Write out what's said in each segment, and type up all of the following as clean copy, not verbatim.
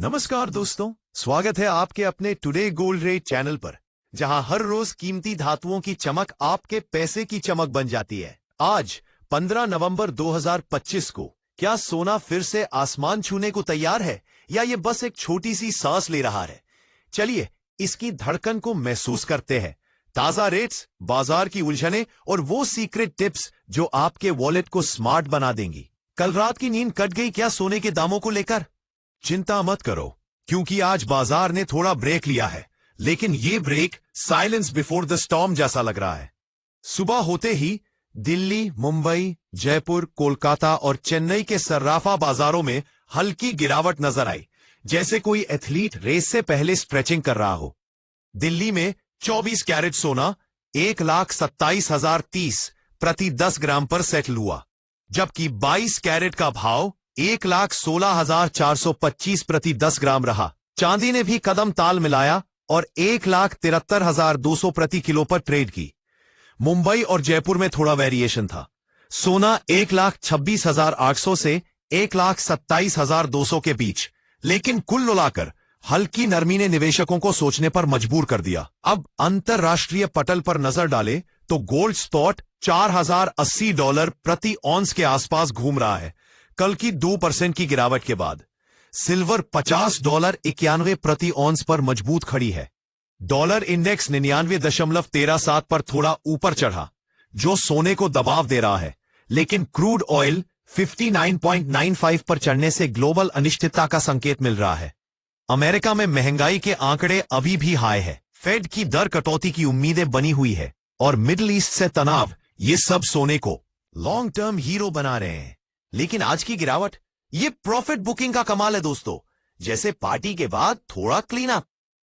नमस्कार दोस्तों, स्वागत है आपके अपने टुडे गोल्ड रेट चैनल पर, जहां हर रोज कीमती धातुओं की चमक आपके पैसे की चमक बन जाती है। आज 15 नवंबर 2025 को क्या सोना फिर से आसमान छूने को तैयार है या ये बस एक छोटी सी सांस ले रहा है? चलिए इसकी धड़कन को महसूस करते हैं। ताजा रेट्स, बाजार की उलझनें और वो सीक्रेट टिप्स जो आपके वॉलेट को स्मार्ट बना देंगी। कल रात की नींद कट गई क्या सोने के दामों को लेकर? चिंता मत करो, क्योंकि आज बाजार ने थोड़ा ब्रेक लिया है, लेकिन ये break silence before the storm जैसा लग रहा है। सुबह होते ही दिल्ली, मुंबई, जयपुर, कोलकाता और चेन्नई के सर्राफा बाजारों में हल्की गिरावट नजर आई, जैसे कोई एथलीट रेस से पहले स्ट्रेचिंग कर रहा हो। दिल्ली में 24 कैरेट सोना 1,27,030 प्रति 10 ग्राम पर सेटल हुआ, जबकि 22 कैरेट का भाव 1,16,425 प्रति 10 ग्राम रहा। चांदी ने भी कदम ताल मिलाया और 1,73,200 प्रति किलो पर ट्रेड की। मुंबई और जयपुर में थोड़ा वेरिएशन था। सोना 1,26,800 से 1,27,200 के बीच, लेकिन कुल मिलाकर हल्की नरमी ने निवेशकों को सोचने पर मजबूर कर दिया। अब अंतरराष्ट्रीय पटल पर नजर डालें तो गोल्ड स्पॉट $4,080 प्रति ऑन्स के आसपास घूम रहा है, कल की 2% की गिरावट के बाद। सिल्वर $50.91 प्रति ऑन्स पर मजबूत खड़ी है। डॉलर इंडेक्स 99.17 पर थोड़ा ऊपर चढ़ा, जो सोने को दबाव दे रहा है, लेकिन क्रूड ऑयल 59.95 पर चढ़ने से ग्लोबल अनिश्चितता का संकेत मिल रहा है। अमेरिका में महंगाई के आंकड़े अभी भी हाई है, फेड की दर कटौती की उम्मीदें बनी हुई है और मिडिल ईस्ट से तनाव, ये सब सोने को लॉन्ग टर्म हीरो बना रहे हैं। लेकिन आज की गिरावट, ये प्रॉफिट बुकिंग का कमाल है दोस्तों, जैसे पार्टी के बाद थोड़ा क्लीन अप।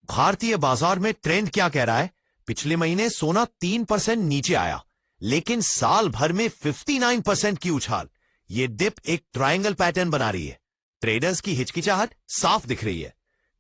भारतीय बाजार में ट्रेंड क्या कह रहा है? पिछले महीने सोना 3% नीचे आया, लेकिन साल भर में 59% की उछाल। ये डिप एक ट्रायंगल पैटर्न बना रही है। ट्रेडर्स की हिचकिचाहट साफ दिख रही है।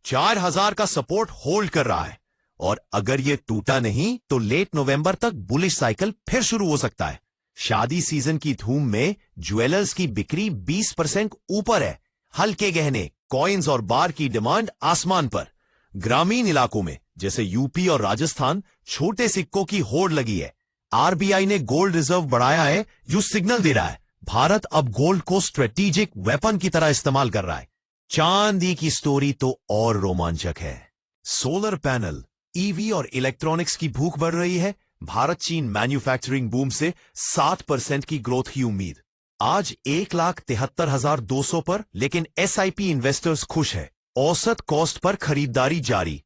4,000 का सपोर्ट होल्ड कर रहा है, और अगर ये टूटा नहीं तो लेट नवंबर तक बुलिश साइकिल फिर शुरू हो सकता है। शादी सीजन की धूम में ज्वेलर्स की बिक्री 20% ऊपर है। हल्के गहने, कॉइन्स और बार की डिमांड आसमान पर। ग्रामीण इलाकों में जैसे यूपी और राजस्थान छोटे सिक्कों की होड़ लगी है। आरबीआई ने गोल्ड रिजर्व बढ़ाया है, जो सिग्नल दे रहा है भारत अब गोल्ड को स्ट्रेटेजिक वेपन की तरह इस्तेमाल कर रहा है। चांदी की स्टोरी तो और रोमांचक है। सोलर पैनल, ईवी और इलेक्ट्रॉनिक्स की भूख बढ़ रही है। भारत चीन मैन्युफैक्चरिंग बूम से 7% की ग्रोथ की उम्मीद। आज 1,73,200 पर, लेकिन एसआईपी इन्वेस्टर्स खुश है। औसत कॉस्ट पर खरीदारी जारी।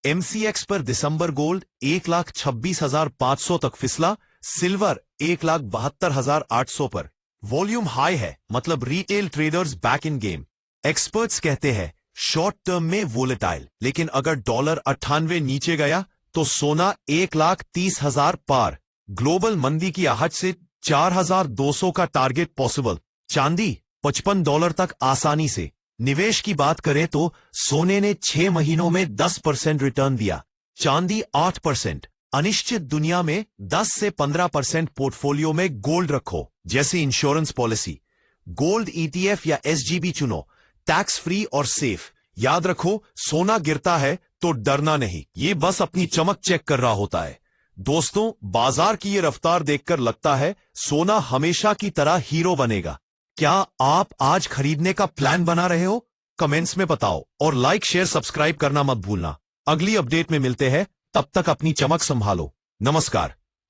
एमसीएक्स पर दिसंबर गोल्ड 1,26,500 तक फिसला। सिल्वर 1,72,800 पर। वॉल्यूम हाई है, मतलब retail traders back in game. Experts कहते हैं शॉर्ट टर्म में वोलेटाइल, लेकिन अगर डॉलर 98 नीचे गया तो सोना 1,30,000 पार। ग्लोबल मंदी की आहट से 4,200 का टारगेट पॉसिबल। चांदी $55 तक आसानी से। निवेश की बात करें तो सोने ने 6 महीनों में 10% रिटर्न दिया, चांदी 8%। अनिश्चित दुनिया में 10 से 15% पोर्टफोलियो में गोल्ड रखो, जैसे इंश्योरेंस पॉलिसी। गोल्ड ईटीएफ या एसजीबी चुनो, टैक्स फ्री और सेफ। याद रखो, सोना गिरता है तो डरना नहीं, ये बस अपनी चमक चेक कर रहा होता है। दोस्तों, बाजार की ये रफ्तार देखकर लगता है सोना हमेशा की तरह हीरो बनेगा। क्या आप आज खरीदने का प्लान बना रहे हो? कमेंट्स में बताओ और लाइक, शेयर, सब्सक्राइब करना मत भूलना। अगली अपडेट में मिलते हैं, तब तक अपनी चमक संभालो। नमस्कार।